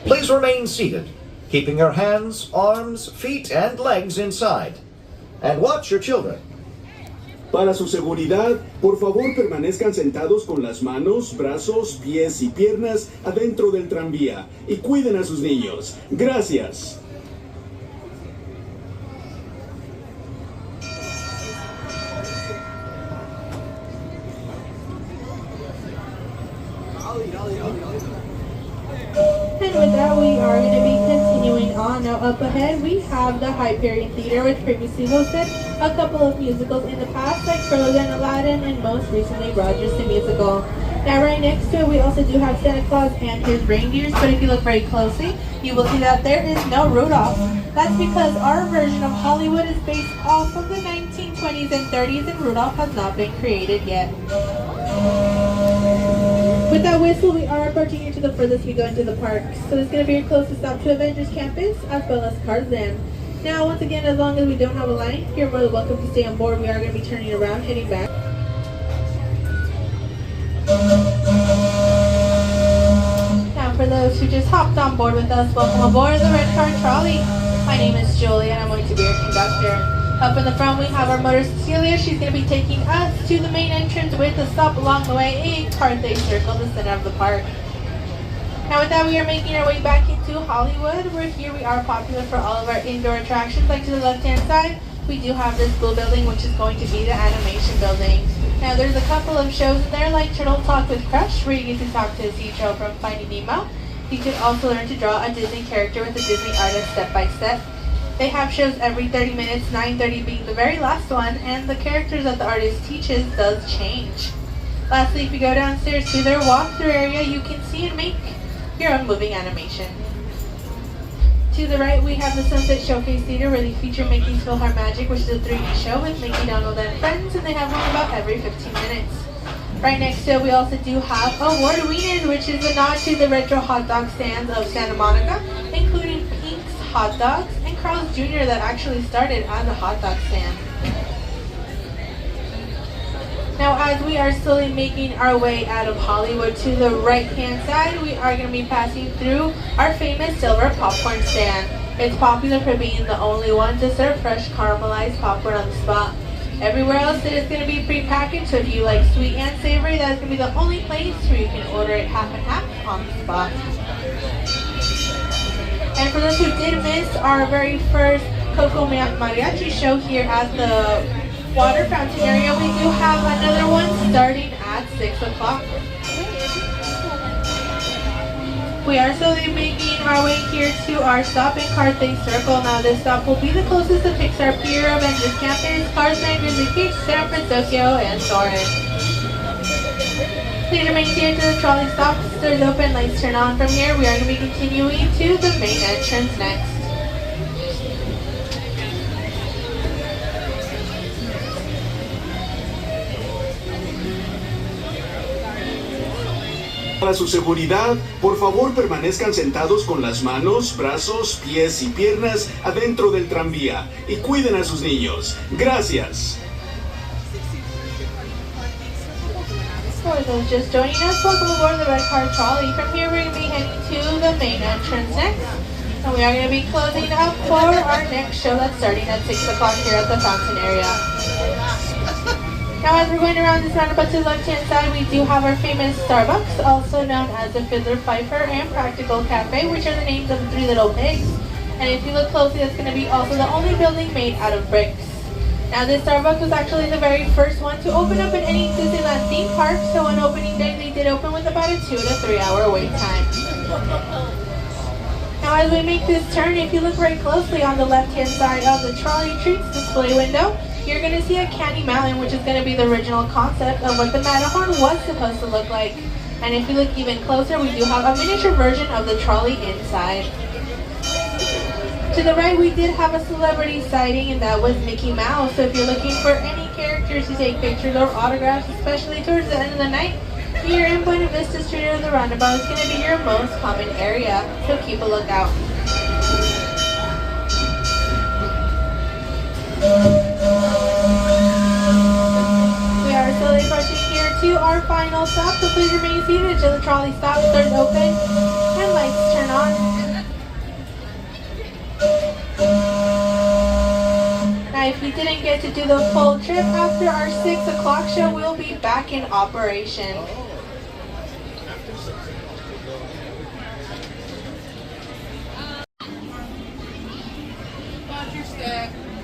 Please remain seated, keeping your hands, arms, feet, and legs inside. And watch your children. Para su seguridad, por favor permanezcan sentados con las manos, brazos, pies y piernas adentro del tranvía y cuiden a sus niños. Gracias. And with that, we are going to be continuing on. Now, up ahead, we have the Hyperion Theater, which previously hosted a couple of musicals in the past, like Frozen, Aladdin, and most recently, Rogers the Musical. Now, right next to it, we also do have Santa Claus and his reindeers, but if you look very closely, you will see that there is no Rudolph. That's because our version of Hollywood is based off of the 1920s and 30s, and Rudolph has not been created yet. With that whistle, we are approaching you to the furthest we go into the park. So it's going to be your closest stop to Avengers Campus, as well as Tarzan. Now, once again, as long as we don't have a line, you're more than welcome to stay on board. We are going to be turning around, heading back. Now, for those who just hopped on board with us, welcome aboard the Red Car Trolley. My name is Julie, and I'm going to be your conductor. Up in the front, we have our motor Cecilia. She's going to be taking us to the main entrance with a stop along the way, a Carthay Circle, the center of the park. Now with that, we are making our way back into Hollywood, where here we are popular for all of our indoor attractions. Like to the left-hand side, we do have this blue building, which is going to be the animation building. Now there's a couple of shows in there, like Turtle Talk with Crush, where you get to talk to a sea turtle from Finding Nemo. You can also learn to draw a Disney character with a Disney artist step by step. They have shows every 30 minutes, 9:30 being the very last one, and the characters that the artist teaches does change. Lastly, if you go downstairs to their walkthrough area, you can see and make your own moving animation. To the right, we have the Sunset Showcase Theater, where they feature Mickey's PhilharMagic, which is a 3D show with Mickey, Donald, and friends, and they have one about every 15 minutes. Right next to it, we also do have Award Wieners, which is a nod to the retro hot dog stands of Santa Monica, including Pink's Hot Dogs and Carl's Jr. that actually started as a hot dog stand. Now, as we are slowly making our way out of Hollywood to the right-hand side, we are going to be passing through our famous silver popcorn stand. It's popular for being the only one to serve fresh caramelized popcorn on the spot. Everywhere else it is going to be pre-packaged, so if you like sweet and savory, that's going to be the only place where you can order it half and half on the spot. And for those who did miss our very first Coco Mariachi show here at the water fountain area, we do have another one starting at 6 o'clock. We are slowly making our way here to our stop in Carthay Circle. Now this stop will be the closest to Pixar Pier, Avengers Campus, Tarzan, Grizzly Beach, San Francisco, and Soarin'. Please remain here to the trolley stops. Doors open, lights turn on from here. We are going to be continuing to the main entrance next. Para su seguridad, por favor permanezcan sentados con las manos, brazos, pies y piernas adentro del tranvía y cuiden a sus niños. Gracias. For those just joining us, welcome aboard the Red Car Trolley. From here, we're going to be heading to the main entrance next. And we are going to be closing up for our next show that's starting at 6 o'clock here at the fountain area. Now, as we're going around this roundabout to the left-hand side, we do have our famous Starbucks, also known as the Fiddler Piper and Practical Cafe, which are the names of the three little pigs. And if you look closely, that's going to be also the only building made out of bricks. Now, this Starbucks was actually the very first one to open up in any Disneyland theme park, so on opening day, they did open with about a 2 to 3 hour wait time. Now, as we make this turn, if you look very closely on the left-hand side of the trolley treats display window, you're going to see a candy mountain, which is going to be the original concept of what the Matterhorn was supposed to look like. And if you look even closer, we do have a miniature version of the trolley inside. To the right, we did have a celebrity sighting, and that was Mickey Mouse. So if you're looking for any characters to take pictures or autographs, especially towards the end of the night, here in Buena Vista Street or the roundabout is going to be your most common area, so keep a lookout. We are slowly approaching here to our final stop, so please remain seated until the trolley stops, doors open, and lights turn on. excited to do the full trip. After our 6 o'clock show, we'll be back in operation. Watch your step.